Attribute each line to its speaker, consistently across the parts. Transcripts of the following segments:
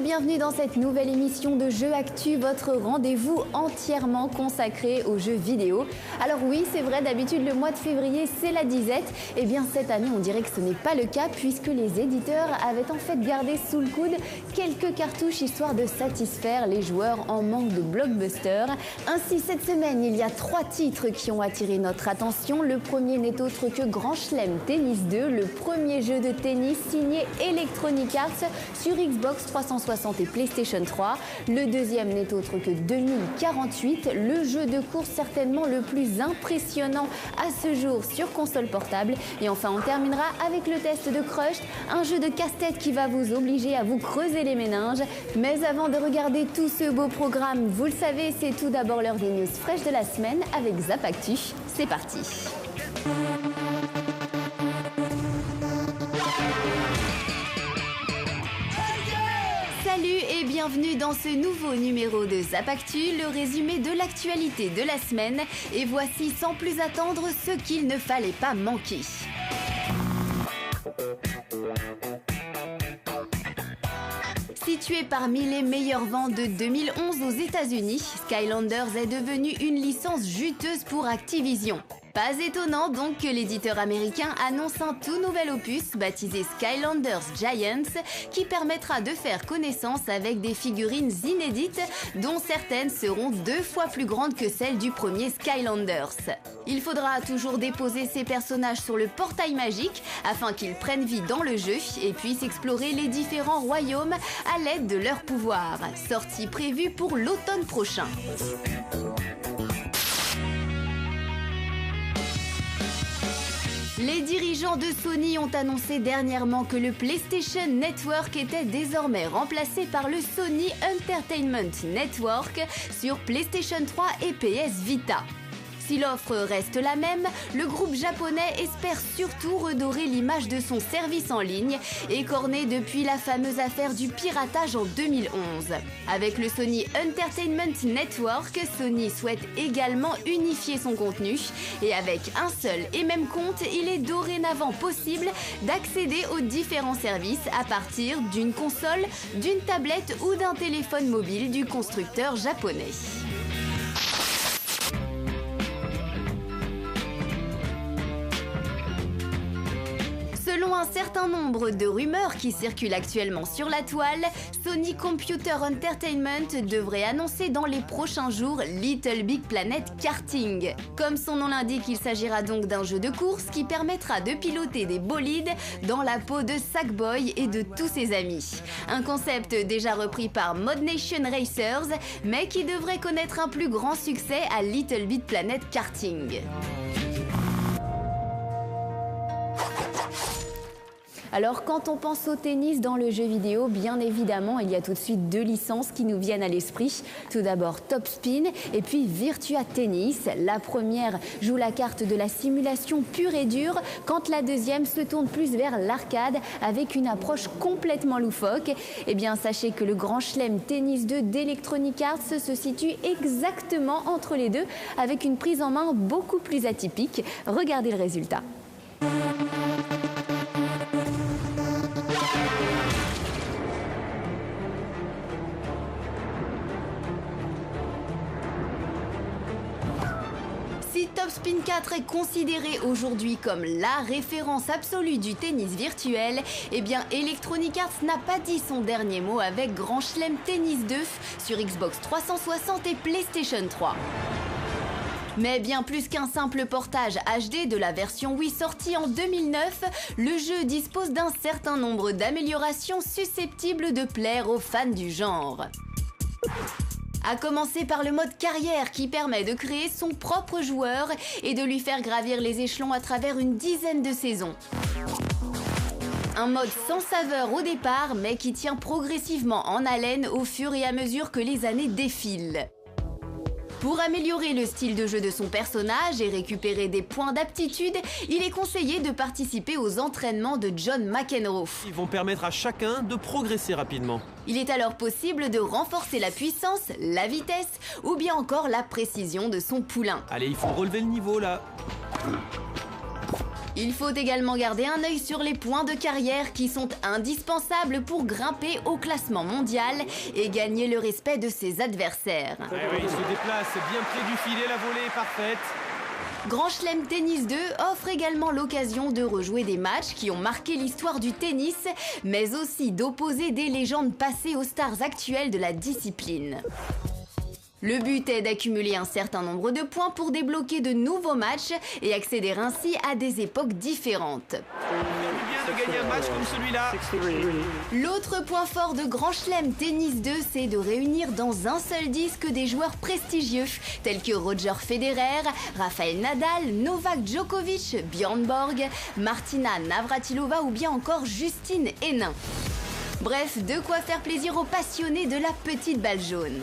Speaker 1: bienvenue dans cette nouvelle émission de Jeux Actu, votre rendez-vous entièrement consacré aux jeux vidéo. Alors oui, c'est vrai, d'habitude le mois de février c'est la disette. Et bien cette année on dirait que ce n'est pas le cas puisque les éditeurs avaient en fait gardé sous le coude quelques cartouches histoire de satisfaire les joueurs en manque de blockbuster. Ainsi cette semaine il y a 3 titres qui ont attiré notre attention. Le premier n'est autre que Grand Chelem Tennis 2, le premier jeu de tennis signé Electronic Arts sur Xbox 360 et PlayStation 3. Le deuxième n'est autre que 2048, le jeu de course certainement le plus impressionnant à ce jour sur console portable. Et enfin on terminera avec le test de Crush, un jeu de casse-tête qui va vous obliger à vous creuser les méninges. Mais avant de regarder tout ce beau programme, vous le savez, c'est tout d'abord l'heure des news fraîches de la semaine avec Zap Actu. C'est parti. Salut et bienvenue dans ce nouveau numéro de Zap Actu, le résumé de l'actualité de la semaine. Et voici sans plus attendre ce qu'il ne fallait pas manquer. Situé parmi les meilleures ventes de 2011 aux États-Unis, Skylanders est devenu une licence juteuse pour Activision. Pas étonnant donc que l'éditeur américain annonce un tout nouvel opus baptisé Skylanders Giants qui permettra de faire connaissance avec des figurines inédites dont certaines seront 2 fois plus grandes que celles du premier Skylanders. Il faudra toujours déposer ces personnages sur le portail magique afin qu'ils prennent vie dans le jeu et puissent explorer les différents royaumes à l'aide de leurs pouvoirs. Sortie prévue pour l'automne prochain. Les dirigeants de Sony ont annoncé dernièrement que le PlayStation Network était désormais remplacé par le Sony Entertainment Network sur PlayStation 3 et PS Vita. Si l'offre reste la même, le groupe japonais espère surtout redorer l'image de son service en ligne, écorné depuis la fameuse affaire du piratage en 2011. Avec le Sony Entertainment Network, Sony souhaite également unifier son contenu et avec un seul et même compte, il est dorénavant possible d'accéder aux différents services à partir d'une console, d'une tablette ou d'un téléphone mobile du constructeur japonais. Selon un certain nombre de rumeurs qui circulent actuellement sur la toile, Sony Computer Entertainment devrait annoncer dans les prochains jours Little Big Planet Karting. Comme son nom l'indique, il s'agira donc d'un jeu de course qui permettra de piloter des bolides dans la peau de Sackboy et de tous ses amis. Un concept déjà repris par Mod Nation Racers, mais qui devrait connaître un plus grand succès à Little Big Planet Karting. Alors quand on pense au tennis dans le jeu vidéo, bien évidemment, il y a tout de suite 2 licences qui nous viennent à l'esprit. Tout d'abord Top Spin et puis Virtua Tennis. La première joue la carte de la simulation pure et dure, quand la deuxième se tourne plus vers l'arcade avec une approche complètement loufoque. Eh bien sachez que le Grand Chelem Tennis 2 d'Electronic Arts se situe exactement entre les deux avec une prise en main beaucoup plus atypique. Regardez le résultat. Si Top Spin 4 est considéré aujourd'hui comme la référence absolue du tennis virtuel, eh bien Electronic Arts n'a pas dit son dernier mot avec Grand Chelem Tennis 2 sur Xbox 360 et PlayStation 3. Mais bien plus qu'un simple portage HD de la version Wii sortie en 2009, le jeu dispose d'un certain nombre d'améliorations susceptibles de plaire aux fans du genre. À commencer par le mode carrière qui permet de créer son propre joueur et de lui faire gravir les échelons à travers une dizaine de saisons. Un mode sans saveur au départ mais qui tient progressivement en haleine au fur et à mesure que les années défilent. Pour améliorer le style de jeu de son personnage et récupérer des points d'aptitude, il est conseillé de participer aux entraînements de John McEnroe.
Speaker 2: Ils vont permettre à chacun de progresser rapidement.
Speaker 1: Il est alors possible de renforcer la puissance, la vitesse ou bien encore la précision de son poulain.
Speaker 2: Allez, il faut relever le niveau là.
Speaker 1: Il faut également garder un œil sur les points de carrière qui sont indispensables pour grimper au classement mondial et gagner le respect de ses adversaires.
Speaker 2: Il se déplace bien près du filet, la volée est parfaite.
Speaker 1: Grand Chelem Tennis 2 offre également l'occasion de rejouer des matchs qui ont marqué l'histoire du tennis, mais aussi d'opposer des légendes passées aux stars actuelles de la discipline. Le but est d'accumuler un certain nombre de points pour débloquer de nouveaux matchs et accéder ainsi à des époques différentes.
Speaker 2: Bien de gagner un match comme celui-là.
Speaker 1: L'autre point fort de Grand Chelem Tennis 2, c'est de réunir dans un seul disque des joueurs prestigieux tels que Roger Federer, Rafael Nadal, Novak Djokovic, Björn Borg, Martina Navratilova ou bien encore Justine Henin. Bref, de quoi faire plaisir aux passionnés de la petite balle jaune.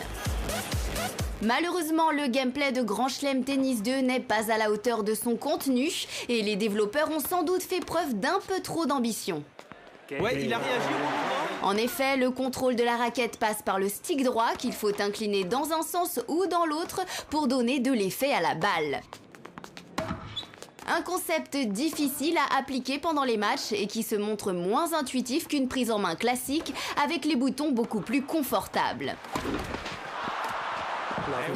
Speaker 1: Malheureusement, le gameplay de Grand Chelem Tennis 2 n'est pas à la hauteur de son contenu et les développeurs ont sans doute fait preuve d'un peu trop d'ambition.
Speaker 2: Ouais, il a réagi au moment.
Speaker 1: En effet, le contrôle de la raquette passe par le stick droit qu'il faut incliner dans un sens ou dans l'autre pour donner de l'effet à la balle. Un concept difficile à appliquer pendant les matchs et qui se montre moins intuitif qu'une prise en main classique avec les boutons beaucoup plus confortables.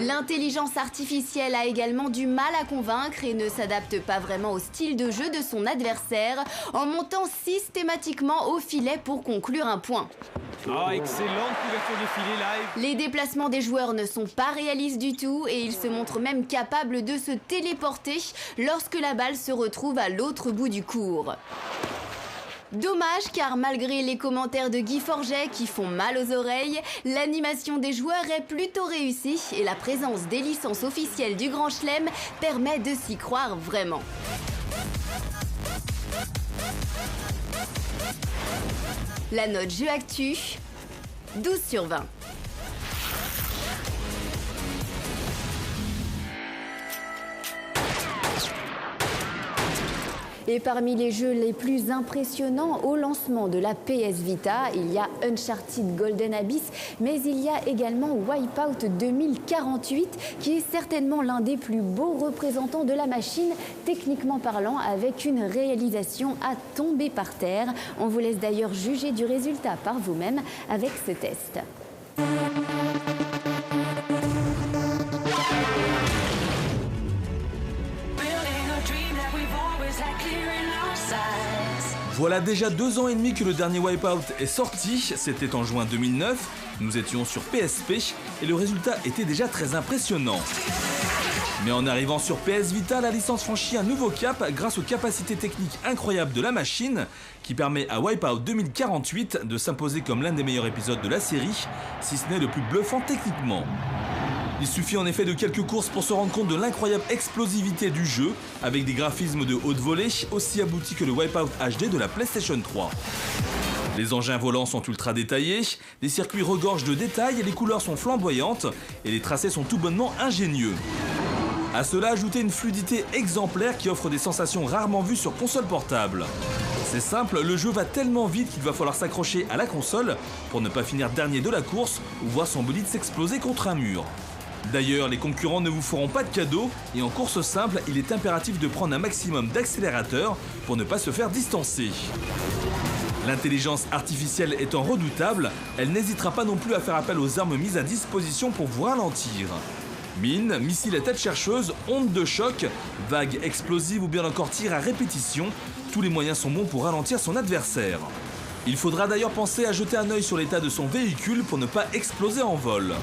Speaker 1: L'intelligence artificielle a également du mal à convaincre et ne s'adapte pas vraiment au style de jeu de son adversaire en montant systématiquement au filet pour conclure un point.
Speaker 2: Excellente couverture de filet live.
Speaker 1: Les déplacements des joueurs ne sont pas réalistes du tout et ils se montrent même capables de se téléporter lorsque la balle se retrouve à l'autre bout du court. Dommage car malgré les commentaires de Guy Forget qui font mal aux oreilles, l'animation des joueurs est plutôt réussie et la présence des licences officielles du Grand Chelem permet de s'y croire vraiment. La note jeu actu, 12/20. Et parmi les jeux les plus impressionnants au lancement de la PS Vita, il y a Uncharted Golden Abyss, mais il y a également Wipeout 2048, qui est certainement l'un des plus beaux représentants de la machine, techniquement parlant, avec une réalisation à tomber par terre. On vous laisse d'ailleurs juger du résultat par vous-même avec ce test.
Speaker 3: Voilà déjà 2 ans et demi que le dernier Wipeout est sorti, c'était en juin 2009, nous étions sur PSP et le résultat était déjà très impressionnant. Mais en arrivant sur PS Vita, la licence franchit un nouveau cap grâce aux capacités techniques incroyables de la machine qui permet à Wipeout 2048 de s'imposer comme l'un des meilleurs épisodes de la série, si ce n'est le plus bluffant techniquement. Il suffit en effet de quelques courses pour se rendre compte de l'incroyable explosivité du jeu, avec des graphismes de haute volée aussi aboutis que le Wipeout HD de la PlayStation 3. Les engins volants sont ultra détaillés, les circuits regorgent de détails, les couleurs sont flamboyantes et les tracés sont tout bonnement ingénieux. À cela, ajoutez une fluidité exemplaire qui offre des sensations rarement vues sur console portable. C'est simple, le jeu va tellement vite qu'il va falloir s'accrocher à la console pour ne pas finir dernier de la course ou voir son bolide s'exploser contre un mur. D'ailleurs, les concurrents ne vous feront pas de cadeau et en course simple, il est impératif de prendre un maximum d'accélérateur pour ne pas se faire distancer. L'intelligence artificielle étant redoutable, elle n'hésitera pas non plus à faire appel aux armes mises à disposition pour vous ralentir. Mines, missiles à tête chercheuse, ondes de choc, vagues explosives ou bien encore tirs à répétition, tous les moyens sont bons pour ralentir son adversaire. Il faudra d'ailleurs penser à jeter un œil sur l'état de son véhicule pour ne pas exploser en vol.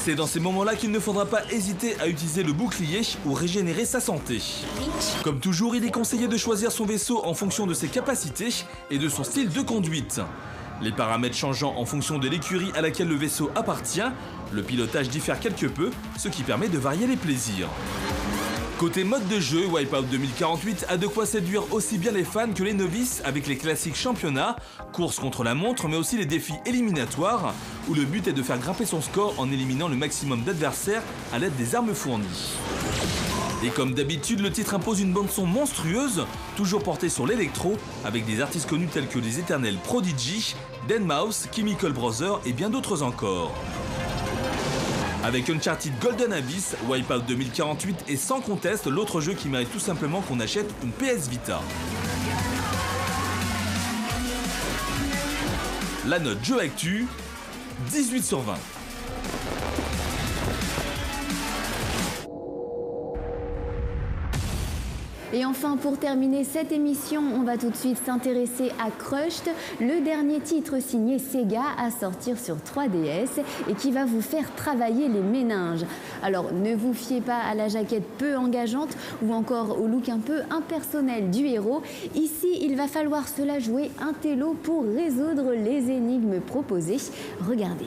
Speaker 3: C'est dans ces moments-là qu'il ne faudra pas hésiter à utiliser le bouclier ou régénérer sa santé. Comme toujours, il est conseillé de choisir son vaisseau en fonction de ses capacités et de son style de conduite. Les paramètres changeant en fonction de l'écurie à laquelle le vaisseau appartient, le pilotage diffère quelque peu, ce qui permet de varier les plaisirs. Côté mode de jeu, Wipeout 2048 a de quoi séduire aussi bien les fans que les novices avec les classiques championnats, courses contre la montre mais aussi les défis éliminatoires où le but est de faire grimper son score en éliminant le maximum d'adversaires à l'aide des armes fournies. Et comme d'habitude, le titre impose une bande-son monstrueuse, toujours portée sur l'électro, avec des artistes connus tels que les éternels Prodigy, deadmau5, Chemical Brothers et bien d'autres encore. Avec Uncharted Golden Abyss, Wipeout 2048 est sans conteste l'autre jeu qui mérite tout simplement qu'on achète une PS Vita. La note jeu actu, 18 sur 20.
Speaker 1: Et enfin, pour terminer cette émission, on va tout de suite s'intéresser à Crushed, le dernier titre signé Sega à sortir sur 3DS et qui va vous faire travailler les méninges. Alors, ne vous fiez pas à la jaquette peu engageante ou encore au look un peu impersonnel du héros. Ici, il va falloir se la jouer intello pour résoudre les énigmes proposées. Regardez.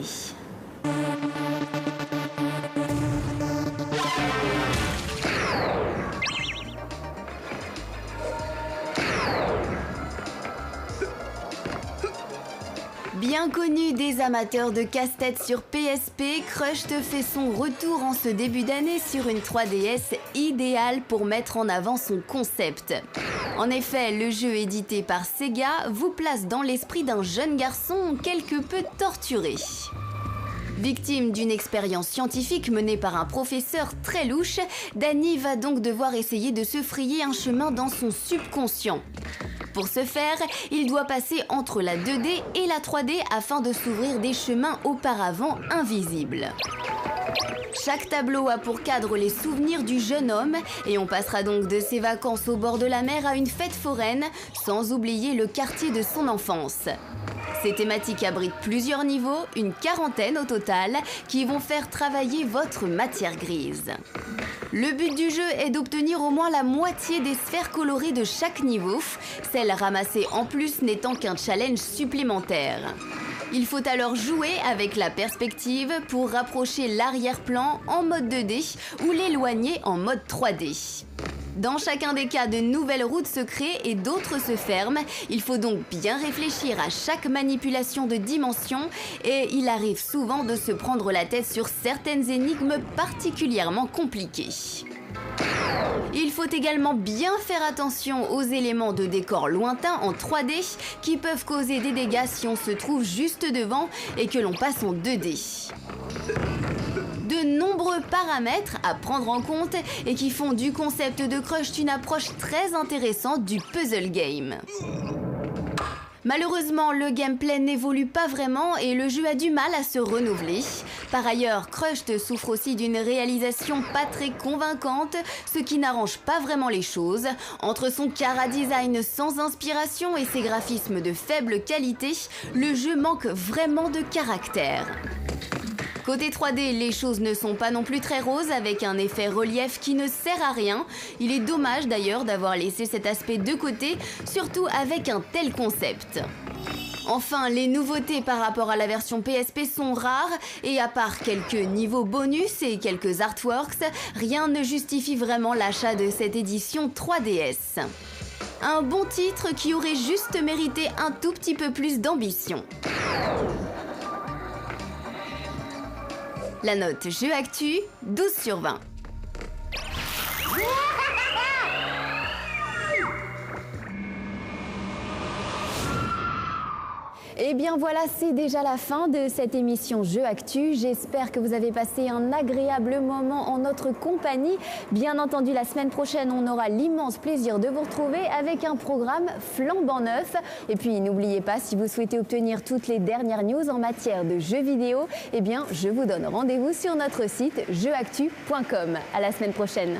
Speaker 1: Bien connu des amateurs de casse-tête sur PSP, Crushed fait son retour en ce début d'année sur une 3DS idéale pour mettre en avant son concept. En effet, le jeu édité par Sega vous place dans l'esprit d'un jeune garçon quelque peu torturé. Victime d'une expérience scientifique menée par un professeur très louche, Danny va donc devoir essayer de se frayer un chemin dans son subconscient. Pour ce faire, il doit passer entre la 2D et la 3D afin de s'ouvrir des chemins auparavant invisibles. Chaque tableau a pour cadre les souvenirs du jeune homme et on passera donc de ses vacances au bord de la mer à une fête foraine, sans oublier le quartier de son enfance. Ces thématiques abritent plusieurs niveaux, une quarantaine au total, qui vont faire travailler votre matière grise. Le but du jeu est d'obtenir au moins la moitié des sphères colorées de chaque niveau, celles ramassées en plus n'étant qu'un challenge supplémentaire. Il faut alors jouer avec la perspective pour rapprocher l'arrière-plan en mode 2D ou l'éloigner en mode 3D. Dans chacun des cas, de nouvelles routes se créent et d'autres se ferment. Il faut donc bien réfléchir à chaque manipulation de dimension et il arrive souvent de se prendre la tête sur certaines énigmes particulièrement compliquées. Il faut également bien faire attention aux éléments de décor lointains en 3D qui peuvent causer des dégâts si on se trouve juste devant et que l'on passe en 2D. De nombreux paramètres à prendre en compte et qui font du concept de Crushed une approche très intéressante du puzzle game. Malheureusement, le gameplay n'évolue pas vraiment et le jeu a du mal à se renouveler. Par ailleurs, Crushed souffre aussi d'une réalisation pas très convaincante, ce qui n'arrange pas vraiment les choses. Entre son chara-design sans inspiration et ses graphismes de faible qualité, le jeu manque vraiment de caractère. Côté 3D, les choses ne sont pas non plus très roses avec un effet relief qui ne sert à rien. Il est dommage d'ailleurs d'avoir laissé cet aspect de côté, surtout avec un tel concept. Enfin, les nouveautés par rapport à la version PSP sont rares et à part quelques niveaux bonus et quelques artworks, rien ne justifie vraiment l'achat de cette édition 3DS. Un bon titre qui aurait juste mérité un tout petit peu plus d'ambition. La note jeu actu, 12 sur 20. Et bien voilà, c'est déjà la fin de cette émission Jeux Actu. J'espère que vous avez passé un agréable moment en notre compagnie. Bien entendu, la semaine prochaine, on aura l'immense plaisir de vous retrouver avec un programme flambant neuf. Et puis n'oubliez pas, si vous souhaitez obtenir toutes les dernières news en matière de jeux vidéo, eh bien je vous donne rendez-vous sur notre site jeuxactu.com. À la semaine prochaine.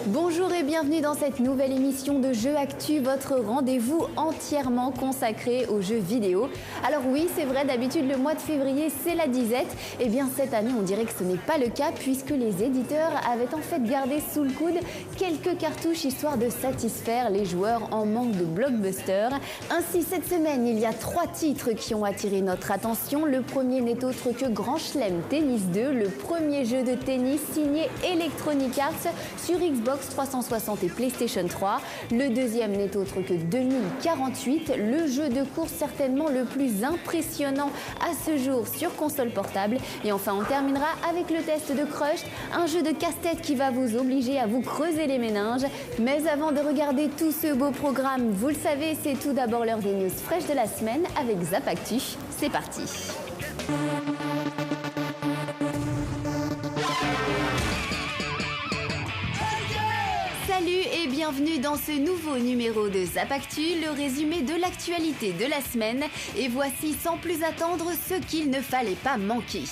Speaker 1: Bonjour et bienvenue dans cette nouvelle émission de Jeux Actu, votre rendez-vous entièrement consacré aux jeux vidéo. Alors oui, c'est vrai, d'habitude le mois de février c'est la disette. Et bien cette année on dirait que ce n'est pas le cas puisque les éditeurs avaient en fait gardé sous le coude quelques cartouches histoire de satisfaire les joueurs en manque de blockbuster. Ainsi cette semaine il y a 3 titres qui ont attiré notre attention. Le premier n'est autre que Grand Chelem Tennis 2, le premier jeu de tennis signé Electronic Arts sur Xbox 360 et PlayStation 3. Le deuxième n'est autre que 2048, le jeu de course certainement le plus impressionnant à ce jour sur console portable. Et enfin on terminera avec le test de Crushed, un jeu de casse-tête qui va vous obliger à vous creuser les méninges. Mais avant de regarder tout ce beau programme, vous le savez, c'est tout d'abord l'heure des news fraîches de la semaine avec Zap Actu. C'est parti. Salut et bienvenue dans ce nouveau numéro de Zap Actu, le résumé de l'actualité de la semaine. Et voici sans plus attendre ce qu'il ne fallait pas manquer.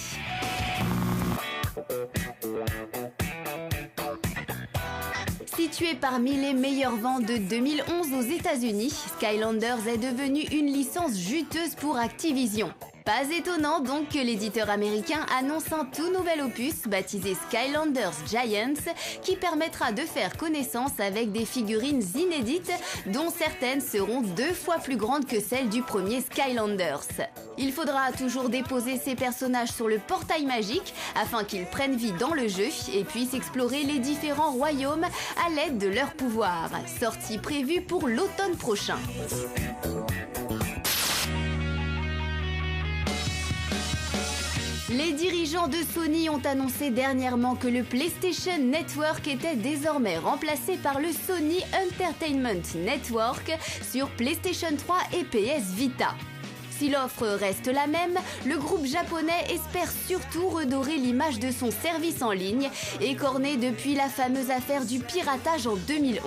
Speaker 1: Situé parmi les meilleures ventes de 2011 aux États-Unis, Skylanders est devenu une licence juteuse pour Activision. Pas étonnant donc que l'éditeur américain annonce un tout nouvel opus baptisé Skylanders Giants qui permettra de faire connaissance avec des figurines inédites dont certaines seront 2 fois plus grandes que celles du premier Skylanders. Il faudra toujours déposer ces personnages sur le portail magique afin qu'ils prennent vie dans le jeu et puissent explorer les différents royaumes à l'aide de leurs pouvoirs. Sortie prévue pour l'automne prochain. Les dirigeants de Sony ont annoncé dernièrement que le PlayStation Network était désormais remplacé par le Sony Entertainment Network sur PlayStation 3 et PS Vita. Si l'offre reste la même, le groupe japonais espère surtout redorer l'image de son service en ligne, écorné depuis la fameuse affaire du piratage en 2011.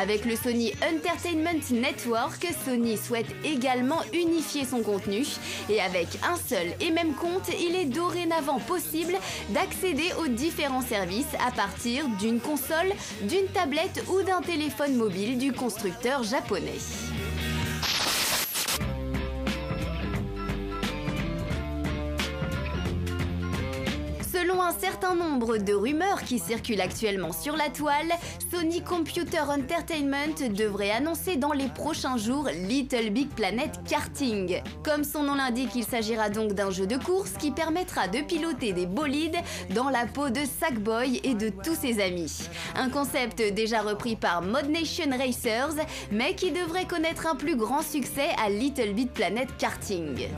Speaker 1: Avec le Sony Entertainment Network, Sony souhaite également unifier son contenu et avec un seul et même compte, il est dorénavant possible d'accéder aux différents services à partir d'une console, d'une tablette ou d'un téléphone mobile du constructeur japonais. Selon un certain nombre de rumeurs qui circulent actuellement sur la toile, Sony Computer Entertainment devrait annoncer dans les prochains jours Little Big Planet Karting. Comme son nom l'indique, il s'agira donc d'un jeu de course qui permettra de piloter des bolides dans la peau de Sackboy et de tous ses amis. Un concept déjà repris par Mod Nation Racers, mais qui devrait connaître un plus grand succès à Little Big Planet Karting.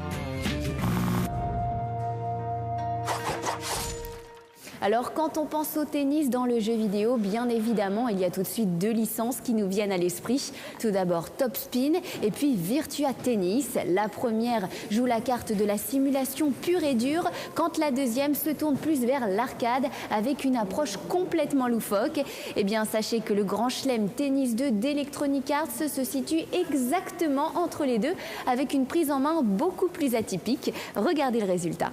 Speaker 1: Alors quand on pense au tennis dans le jeu vidéo, bien évidemment, il y a tout de suite 2 licences qui nous viennent à l'esprit. Tout d'abord Top Spin et puis Virtua Tennis. La première joue la carte de la simulation pure et dure, quand la deuxième se tourne plus vers l'arcade avec une approche complètement loufoque. Eh bien sachez que le Grand Chelem Tennis 2 d'Electronic Arts se situe exactement entre les deux avec une prise en main beaucoup plus atypique. Regardez le résultat.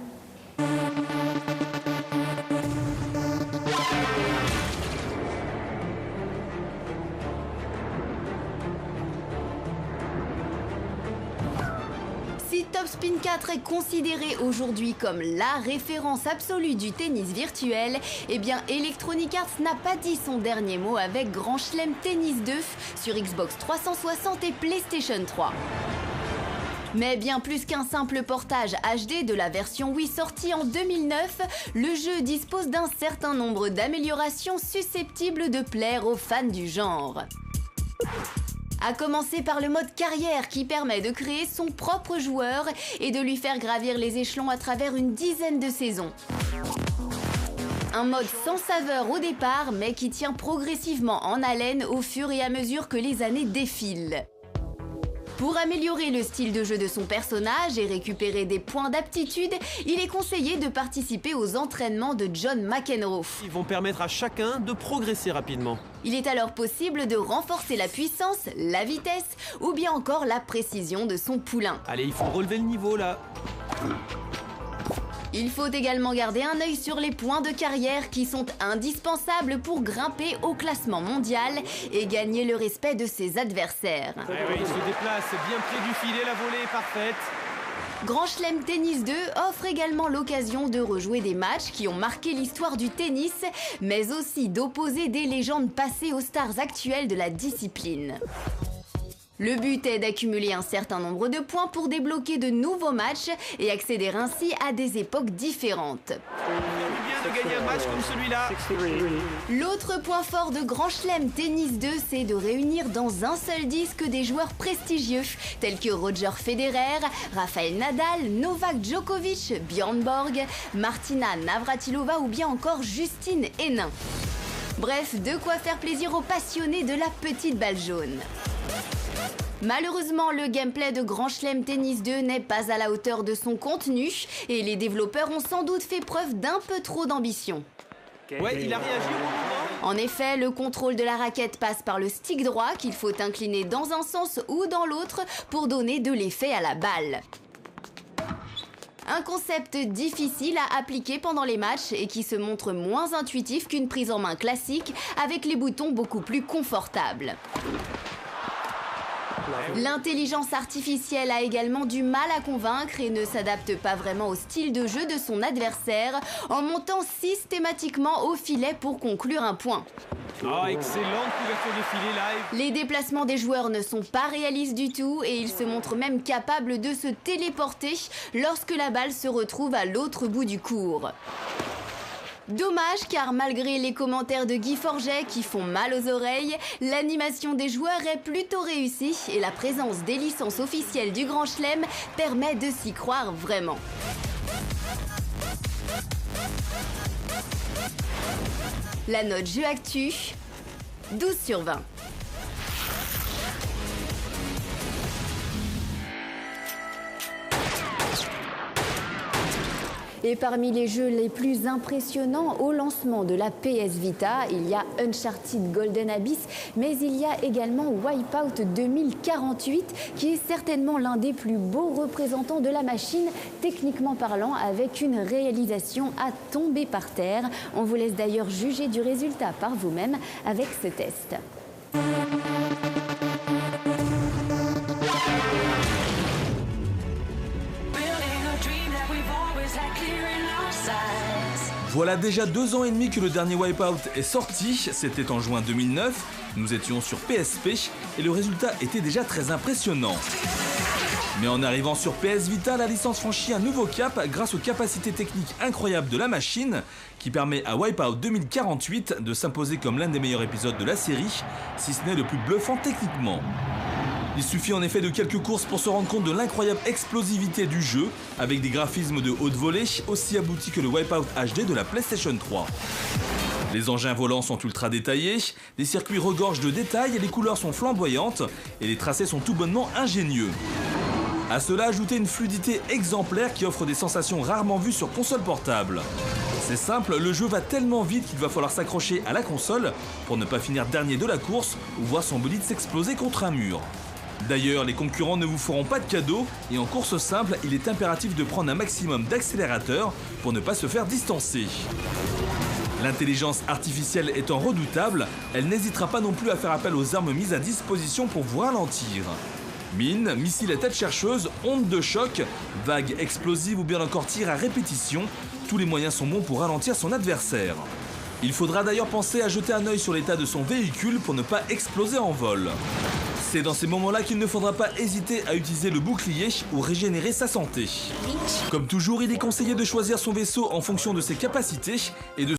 Speaker 1: Si Top Spin 4 est considéré aujourd'hui comme la référence absolue du tennis virtuel, eh bien Electronic Arts n'a pas dit son dernier mot avec Grand Chelem Tennis 2 sur Xbox 360 et PlayStation 3. Mais bien plus qu'un simple portage HD de la version Wii sortie en 2009, le jeu dispose d'un certain nombre d'améliorations susceptibles de plaire aux fans du genre. À commencer par le mode carrière qui permet de créer son propre joueur et de lui faire gravir les échelons à travers une dizaine de saisons. Un mode sans saveur au départ mais qui tient progressivement en haleine au fur et à mesure que les années défilent. Pour améliorer le style de jeu de son personnage et récupérer des points d'aptitude, il est conseillé de participer aux entraînements de John McEnroe.
Speaker 2: Ils vont permettre à chacun de progresser rapidement.
Speaker 1: Il est alors possible de renforcer la puissance, la vitesse ou bien encore la précision de son poulain.
Speaker 2: Allez, il faut relever le niveau là.
Speaker 1: Il faut également garder un œil sur les points de carrière qui sont indispensables pour grimper au classement mondial et gagner le respect de ses adversaires.
Speaker 2: Il se déplace bien près du filet, la volée est parfaite.
Speaker 1: Grand Chelem Tennis 2 offre également l'occasion de rejouer des matchs qui ont marqué l'histoire du tennis, mais aussi d'opposer des légendes passées aux stars actuelles de la discipline. Le but est d'accumuler un certain nombre de points pour débloquer de nouveaux matchs et accéder ainsi à des époques différentes.
Speaker 2: Bien de gagner un match comme celui-là.
Speaker 1: L'autre point fort de Grand Chelem Tennis 2, c'est de réunir dans un seul disque des joueurs prestigieux tels que Roger Federer, Rafael Nadal, Novak Djokovic, Björn Borg, Martina Navratilova ou bien encore Justine Henin. Bref, de quoi faire plaisir aux passionnés de la petite balle jaune. Malheureusement, le gameplay de Grand Chelem Tennis 2 n'est pas à la hauteur de son contenu et les développeurs ont sans doute fait preuve d'un peu trop d'ambition.
Speaker 2: Ouais, il a réagi au moment.
Speaker 1: En effet, le contrôle de la raquette passe par le stick droit qu'il faut incliner dans un sens ou dans l'autre pour donner de l'effet à la balle. Un concept difficile à appliquer pendant les matchs et qui se montre moins intuitif qu'une prise en main classique avec les boutons beaucoup plus confortables. L'intelligence artificielle a également du mal à convaincre et ne s'adapte pas vraiment au style de jeu de son adversaire en montant systématiquement au filet pour conclure un point.
Speaker 2: Excellente couverture de filet live.
Speaker 1: Les déplacements des joueurs ne sont pas réalistes du tout et ils se montrent même capables de se téléporter lorsque la balle se retrouve à l'autre bout du court. Dommage car malgré les commentaires de Guy Forget qui font mal aux oreilles, l'animation des joueurs est plutôt réussie et la présence des licences officielles du Grand Chelem permet de s'y croire vraiment. La note jeu actu, 12/20. Et parmi les jeux les plus impressionnants au lancement de la PS Vita, il y a Uncharted Golden Abyss, mais il y a également Wipeout 2048, qui est certainement l'un des plus beaux représentants de la machine, techniquement parlant, avec une réalisation à tomber par terre. On vous laisse d'ailleurs juger du résultat par vous-même avec ce test.
Speaker 3: Voilà déjà 2 ans et demi que le dernier Wipeout est sorti, c'était en juin 2009, nous étions sur PSP et le résultat était déjà très impressionnant. Mais en arrivant sur PS Vita, la licence franchit un nouveau cap grâce aux capacités techniques incroyables de la machine qui permet à Wipeout 2048 de s'imposer comme l'un des meilleurs épisodes de la série, si ce n'est le plus bluffant techniquement. Il suffit en effet de quelques courses pour se rendre compte de l'incroyable explosivité du jeu, avec des graphismes de haute volée aussi aboutis que le Wipeout HD de la PlayStation 3. Les engins volants sont ultra détaillés, les circuits regorgent de détails, les couleurs sont flamboyantes et les tracés sont tout bonnement ingénieux. À cela, ajoutez une fluidité exemplaire qui offre des sensations rarement vues sur console portable. C'est simple, le jeu va tellement vite qu'il va falloir s'accrocher à la console pour ne pas finir dernier de la course ou voir son bolide s'exploser contre un mur. D'ailleurs, les concurrents ne vous feront pas de cadeau et en course simple, il est impératif de prendre un maximum d'accélérateur pour ne pas se faire distancer. L'intelligence artificielle étant redoutable, elle n'hésitera pas non plus à faire appel aux armes mises à disposition pour vous ralentir. Mines, missiles à tête chercheuse, ondes de choc, vagues explosives ou bien encore tirs à répétition, tous les moyens sont bons pour ralentir son adversaire. Il faudra d'ailleurs penser à jeter un œil sur l'état de son véhicule pour ne pas exploser en vol. C'est dans ces moments-là qu'il ne faudra pas hésiter à utiliser le bouclier ou régénérer sa santé. Comme toujours, il est conseillé de choisir son vaisseau en fonction de ses capacités et de